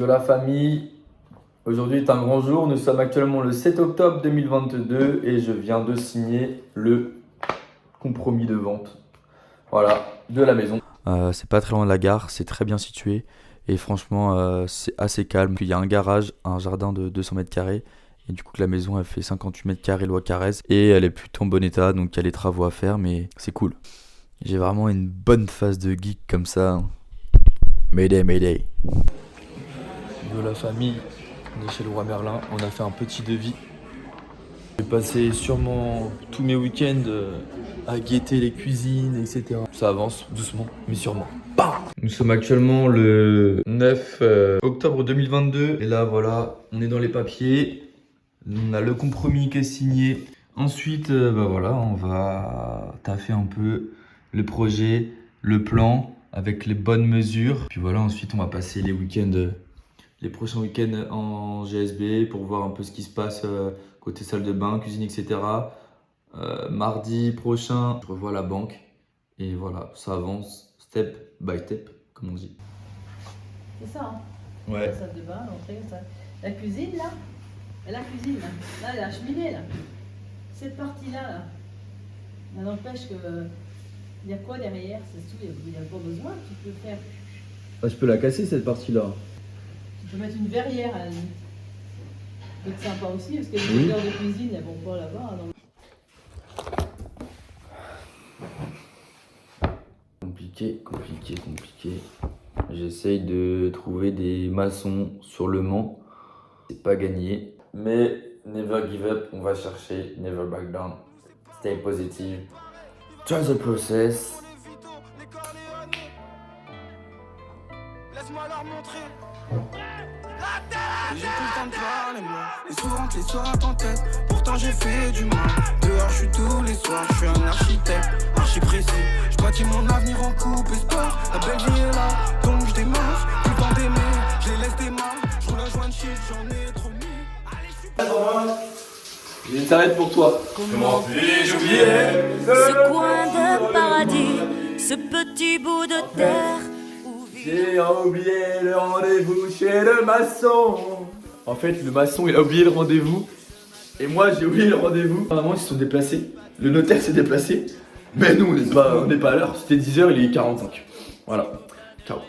Yo la famille, aujourd'hui est un grand jour, nous sommes actuellement le 7 octobre 2022 et je viens de signer le compromis de vente, voilà, de la maison. C'est pas très loin de la gare, c'est très bien situé et franchement c'est assez calme. Il y a un garage, un jardin de 200 mètres carrés et du coup la maison elle fait 58 mètres carrés loi Carrez et elle est plutôt en bon état donc il y a les travaux à faire mais c'est cool. J'ai vraiment une bonne phase de geek comme ça. Mayday, mayday. Yo la famille, on est chez le Roi Merlin, on a fait un petit devis. Je vais passer sûrement tous mes week-ends à guetter les cuisines, etc. Ça avance doucement, mais sûrement. Bam! Nous sommes actuellement le 9 octobre 2022 et là voilà, on est dans les papiers. On a le compromis qui est signé. Ensuite, voilà, on va taffer un peu le projet, le plan avec les bonnes mesures. Puis voilà, ensuite on va passer les week-ends, les prochains week-ends en GSB pour voir un peu ce qui se passe côté salle de bain, cuisine, etc. Mardi prochain, je revois la banque et voilà, ça avance step by step, comme on dit. C'est ça, hein. Ouais. La salle de bain, l'entrée, ça. La cuisine, là. Et la cuisine, là. Là, la cheminée, là. Cette partie-là, là. Ça n'empêche que. Il y a quoi derrière? C'est tout, il n'y a pas besoin, tu peux faire. Ah, je peux la casser cette partie-là. Tu peux mettre une verrière à la limite. Ça peut être sympa aussi, parce que les Oui. odeurs de cuisine, elles vont pas là-bas. Donc... Compliqué. J'essaye de trouver des maçons sur le Mans. C'est pas gagné. Mais never give up, on va chercher. Never back down. Stay positive. Trust the process. Laisse-moi leur montrer. J'ai plus le temps de parler, moi. Les soirs les soirs en tête. Pourtant j'ai fait du mal. Dehors je suis tous les soirs. Je suis un architecte, archi précis. Je bâtis mon avenir en coupe et sport. La belle vie est là, donc je démarre. Plus le temps d'aimer, je les laisse démarrer. Je roule un joint de shit, j'en ai trop mis. Allez, je suis J'ai une serviette pour toi. Comment puis-je oublier Ce coin de paradis, ce petit bout de terre où vit... J'ai oublié le rendez-vous chez le maçon. En fait, le maçon, il a oublié le rendez-vous. Et moi, j'ai oublié le rendez-vous. Apparemment, ils se sont déplacés. Le notaire s'est déplacé. Mais nous, on n'est pas à l'heure. C'était 10h, il est 45. Voilà. Ciao.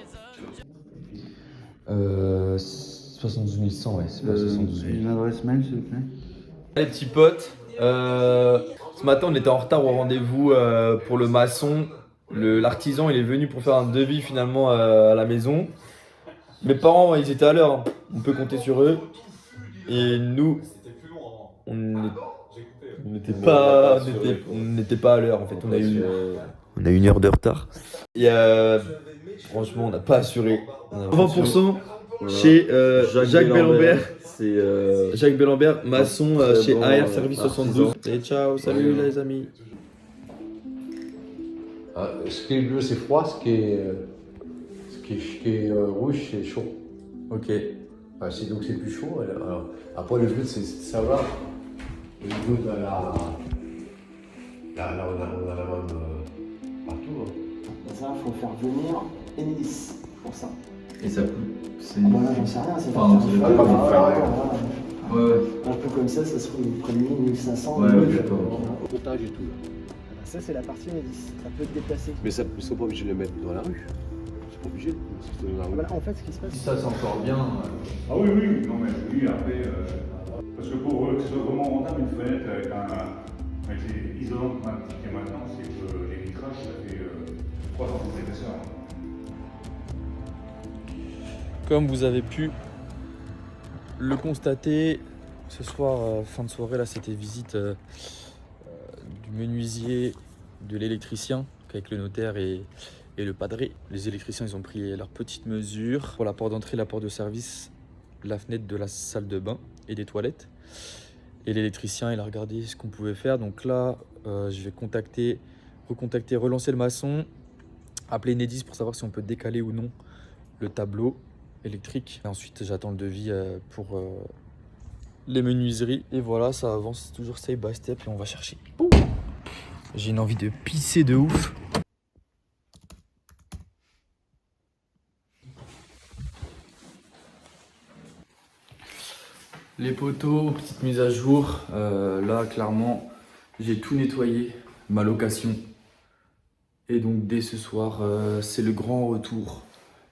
72 100, ouais. C'est pas 72 000. Une adresse mail, s'il vous plaît. Les petits potes, ce matin on était en retard au rendez-vous pour le maçon. L'artisan il est venu pour faire un devis finalement à la maison. Mes parents ils étaient à l'heure, hein. On peut compter sur eux. Et nous, on n'était pas à l'heure en fait. On a eu une heure de retard. Et franchement on n'a pas assuré. 20% chez Jacques Bellambert. C'est Jacques Bellambert, maçon chez bon, AR Service artisan. 72. Et ciao, salut les amis. Ce qui est bleu, c'est froid, ce qui est rouge, c'est chaud. Ok. Donc c'est plus chaud. Alors, après, le bleu, ça va. Le bleu, on a la même partout. Hein. Ça, il faut faire venir Enedis pour ça. Et ça coûte. Ah bah là, j'en sais rien, c'est Enfin, ça dépend pas vous faire rien. Ouais. Un peu comme ça se trouve près de 1500. Ouais, d'accord. Montage et tout. Ça, c'est la partie Enedis. Ça peut te déplacer. Mais ça, ils sont pas obligés de le mettre dans la rue. Ils sont pas obligés de le mettre dans la rue. Voilà, en fait, ce qui se passe. Si ça s'entend bien. Ah oui, non mais je dis après, parce que pour que ce soit vraiment rentable, une fenêtre avec les isolants qu'on a appliqué maintenant, c'est que les vitrages, ça fait 3 cm d'épaisseur. Comme vous avez pu le constater, ce soir, fin de soirée, là, c'était visite du menuisier, de l'électricien, avec le notaire et le padré. Les électriciens, ils ont pris leurs petites mesures pour la porte d'entrée, la porte de service, la fenêtre de la salle de bain et des toilettes. Et l'électricien, il a regardé ce qu'on pouvait faire. Donc là, je vais relancer le maçon, appeler Enedis pour savoir si on peut décaler ou non le tableau électrique. Et ensuite, j'attends le devis pour les menuiseries. Et voilà, ça avance toujours step by step et on va chercher. J'ai une envie de pisser de ouf. Les poteaux, petite mise à jour. Là, clairement, j'ai tout nettoyé, ma location. Et donc, dès ce soir, c'est le grand retour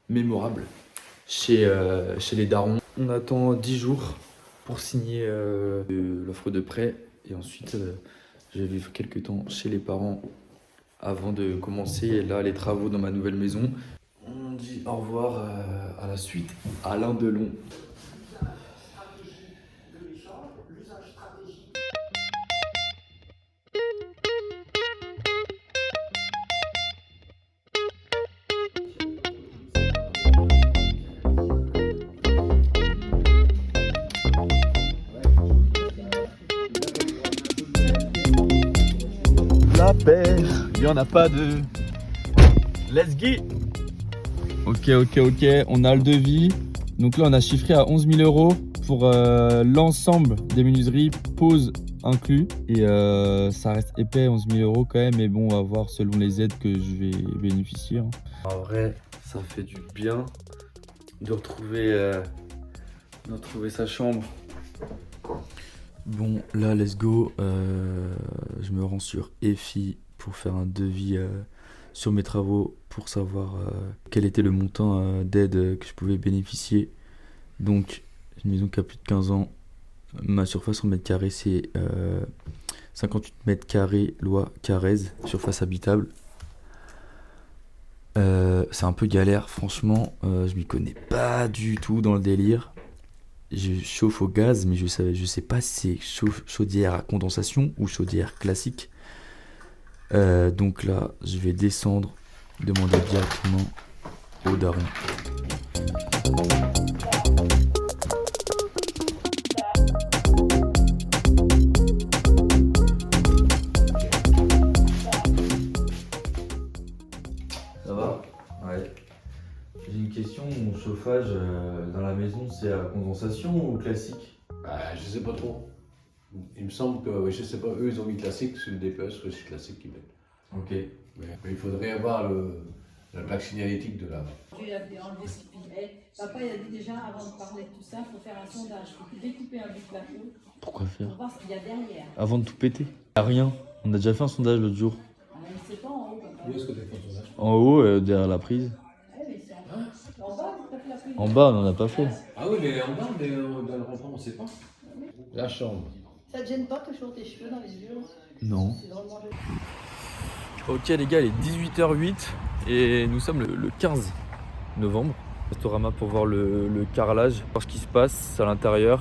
mémorable chez les darons. On attend 10 jours pour signer l'offre de prêt. Et ensuite, je vais vivre quelques temps chez les parents avant de commencer là les travaux dans ma nouvelle maison. On dit au revoir à la suite, Alain Delon. La paire, il n'y en a pas de. Let's go. Ok, on a le devis. Donc là, on a chiffré à 11 000 € pour l'ensemble des menuiseries, pause inclus. Et ça reste épais, 11 000 € quand même. Mais bon, on va voir selon les aides que je vais bénéficier. En vrai, ça fait du bien de retrouver sa chambre. Bon, là, let's go. Je me rends sur EFI pour faire un devis sur mes travaux pour savoir quel était le montant d'aide que je pouvais bénéficier. Donc, une maison qui a plus de 15 ans. Ma surface en mètres carrés, c'est 58 mètres carrés, loi Carrez, surface habitable. C'est un peu galère, franchement. Je m'y connais pas du tout dans le délire. Je chauffe au gaz, mais je sais pas si c'est chaudière à condensation ou chaudière classique. Donc là, je vais descendre, demander directement au daron. Ça va? Ouais. J'ai une question, mon chauffage dans la maison, c'est à condensation ou classique? Je sais pas trop. Il me semble que, je sais pas, eux ils ont mis classique sur le DPE, sur le site classique qu'ils mettent. Ok. Mais il faudrait avoir la plaque signalétique de la. Tu as enlevé ce qu'il est. Papa, il a dit déjà, avant de parler de tout ça, il faut faire un sondage. Il faut découper un bout de plateau Pourquoi faire? pour voir ce qu'il y a derrière. Avant de tout péter? Y'a rien. On a déjà fait un sondage l'autre jour. Il ne sait pas en haut, papa. Où est-ce que tu as fait ton sondage? En haut, derrière la prise. Mais c'est en bas, tu as fait la prise. En bas, on n'en a pas fait. Ah oui, mais en bas, mais dans le rentrant, on sait pas. La chambre. Ça te gêne pas toujours tes cheveux dans les yeux? Non. C'est vraiment joli. Ok les gars, il est 18h08 et nous sommes le 15 novembre. Restorama pour voir le carrelage, voir ce qui se passe à l'intérieur.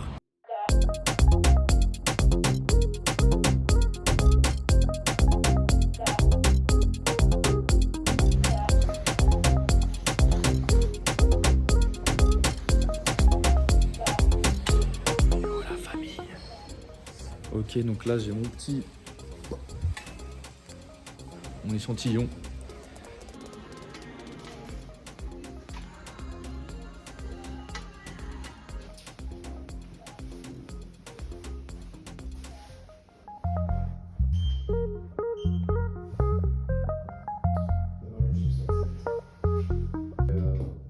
Ok, donc là j'ai mon échantillon.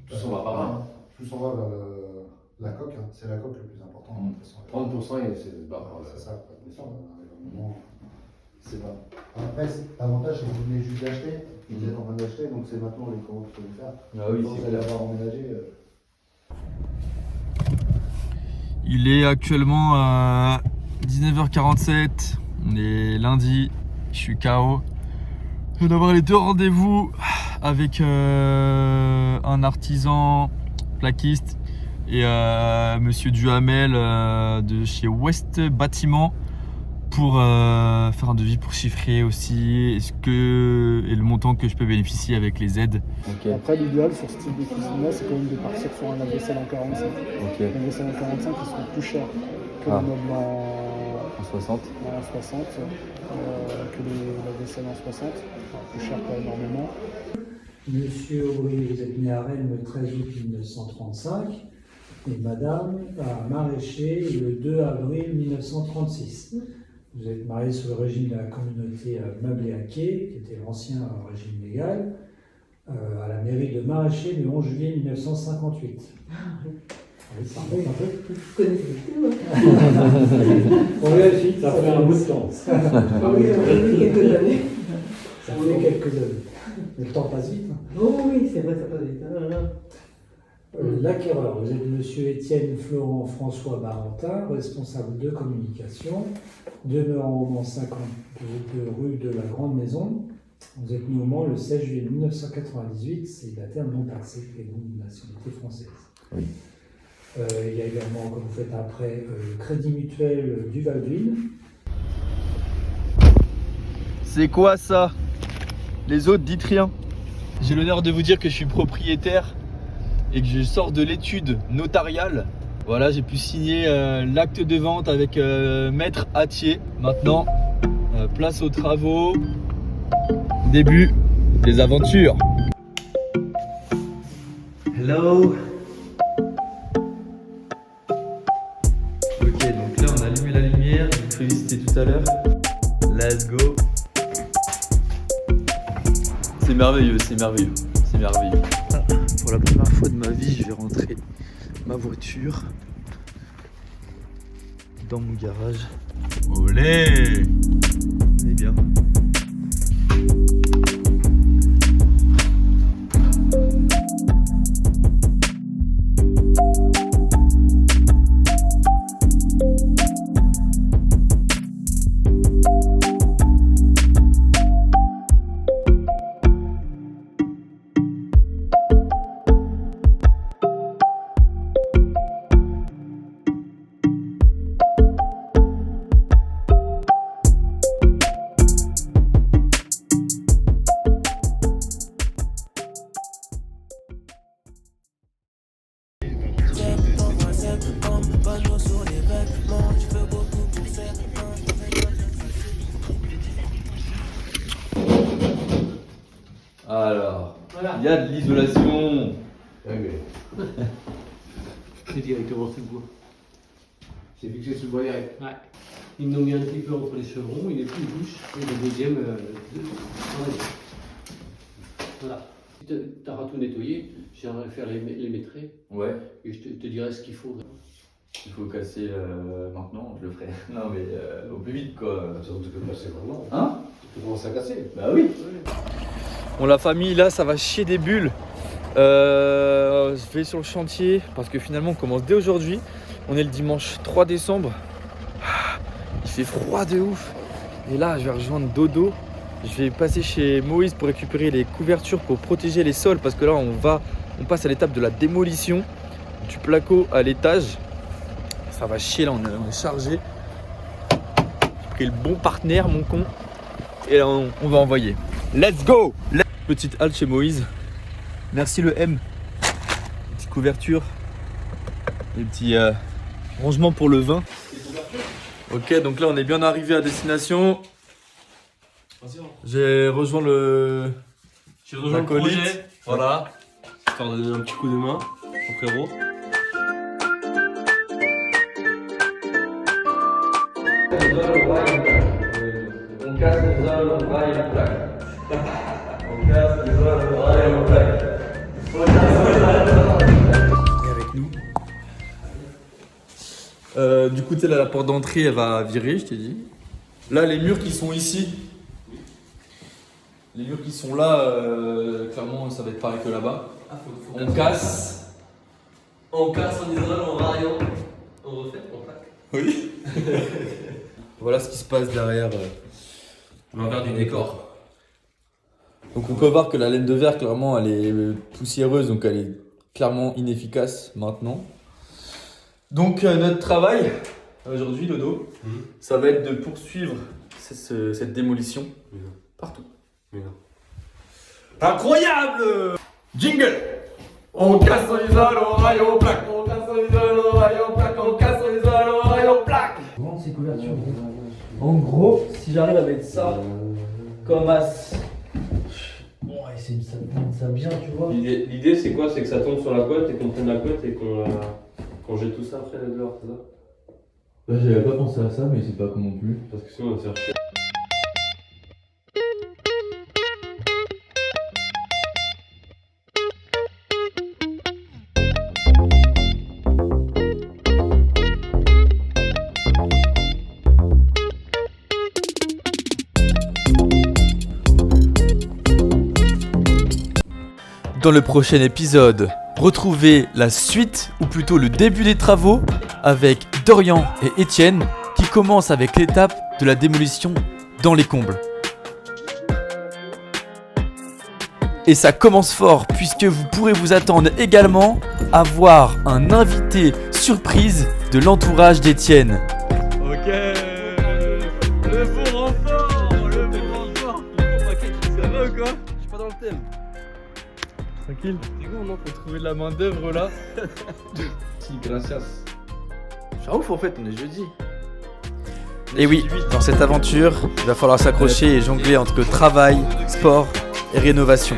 Plus on va par là. Plus on va vers la coque, hein. C'est la coque le plus important. De toute façon. 30% et c'est par là. C'est ça, quoi. C'est pas. Après, l'avantage, c'est que vous venez juste d'acheter. Vous êtes en train d'acheter, donc c'est maintenant les commandes que vous pouvez faire. Ah oui, quand vous allez avoir emménagé. Il est actuellement à 19h47. On est lundi. Je suis KO. Je viens d'avoir les 2 rendez-vous avec un artisan plaquiste et monsieur Duhamel de chez West Bâtiment pour faire un devis pour chiffrer aussi et le montant que je peux bénéficier avec les aides. Ok. Après, l'idéal sur ce type de cuisine-là, c'est quand même de partir sur un lave-vaisselle en 45. Ok. Les vaisselles en 45 qui sont plus chers que les meubles En 60. en 60, que les lave-vaisselle en 60. Enfin, plus cher pas énormément. Monsieur Aubry, vous êtes né à Rennes le 13 août 1935 et Madame à Maraîcher le 2 avril 1936. Vous êtes marié sous le régime de la communauté meublée à quai, qui était l'ancien régime légal, à la mairie de Maraîcher le 11 juillet 1958. Oui, ça remonte un peu. Vous connaissez tout, On vérifie, ça fait un bout de temps. oui, on a vu quelques années. Ça fait quelques années. Mais le temps passe vite. Oh oui, c'est vrai, ça passe vite. L'acquéreur, vous êtes monsieur Étienne Florent François Barentin, responsable de communication, demeurant au Mans 52 rue de la Grande Maison. Vous êtes né au Mans le 16 juillet 1998, célibataire non taxé et donc de nationalité française. Oui. Il y a également, comme vous faites après, le Crédit Mutuel du Val-d'Huile. C'est quoi ça? Les autres, dites rien. J'ai l'honneur de vous dire que je suis propriétaire et que je sors de l'étude notariale. Voilà, j'ai pu signer l'acte de vente avec Maître Hattier. Maintenant, place aux travaux. Début des aventures. Hello. Ok, donc là on a allumé la lumière, je vous félicité tout à l'heure. Let's go. C'est merveilleux, c'est merveilleux, c'est merveilleux. Pour la première fois de ma vie, je vais rentrer ma voiture dans mon garage. Olé! On est bien. Alors, il y a de l'isolation. C'est directement sous le bois. C'est fixé sous le bois direct. Ouais. Ils l'ont mis un petit peu entre les chevrons, il est plus bouche, et le deuxième dans la bouche. Voilà. Si tu auras tout nettoyé, j'aimerais faire les maîtres Ouais, et je te dirai ce qu'il faut. il faut casser maintenant, je le ferai. Non mais au plus vite quoi. Ça tu peux passer vraiment. Hein? Tu peux commencer à casser. Bah oui. Bon, la famille là, ça va chier des bulles. Je vais sur le chantier parce que finalement on commence dès aujourd'hui. On est le dimanche 3 décembre. Il fait froid de ouf. Et là, je vais rejoindre Dodo. Je vais passer chez Moïse pour récupérer les couvertures pour protéger les sols parce que là, on passe à l'étape de la démolition du placo à l'étage. Ça va chier là, on est chargé. J'ai pris le bon partenaire, mon con. Et là, on va envoyer. Let's go! Petite halte chez Moïse. Merci le M. Petite couverture. Des petits rangements pour le vin. Ok, donc là on est bien arrivé à destination. J'ai rejoint le projet. Voilà. Histoire de donner un petit coup de main au frérot. On casse les zones, on va et on plaque. On casse les zones, on va et on plaque. Et avec nous. Du coup, là, la porte d'entrée, elle va virer, je t'ai dit. Là, les murs qui sont ici. Les murs qui sont là, clairement, ça va être pareil que là-bas. On casse. On casse, on isole, on raille, on refait, on plaque. Oui. Voilà ce qui se passe derrière. L'envers du décor. Donc on peut voir que la laine de verre, clairement, elle est poussiéreuse, donc elle est clairement inefficace maintenant. Donc notre travail, aujourd'hui, Dodo, ça va être de poursuivre cette démolition partout. Incroyable! Jingle! On casse, on isole, on raille, on plaque. On casse, on isole, on raille, on plaque. On casse, on isole, on raille, on plaque. Comment ces couvertures? En gros, si j'arrive à mettre ça comme as. Bon, essayer de ça bien, tu vois. L'idée c'est quoi? C'est que ça tombe sur la côte et qu'on prenne la côte et qu'on jette tout ça après dehors, c'est ça? Bah, j'avais pas pensé à ça, mais c'est pas con non plus. Parce que sinon on va se faire chier. dans le prochain épisode, retrouvez la suite, ou plutôt le début des travaux, avec Dorian et Étienne, qui commencent avec l'étape de la démolition dans les combles. Et ça commence fort, puisque vous pourrez vous attendre également à voir un invité surprise de l'entourage d'Étienne. Ok, le bon renfort. Ça va ou quoi? Je suis pas dans le thème. Tranquille. C'est bon, non? Faut trouver de la main d'œuvre là. Si, gracias. C'est ouf en fait, on est jeudi. Et oui, dans cette aventure, il va falloir s'accrocher et jongler entre travail, sport et rénovation.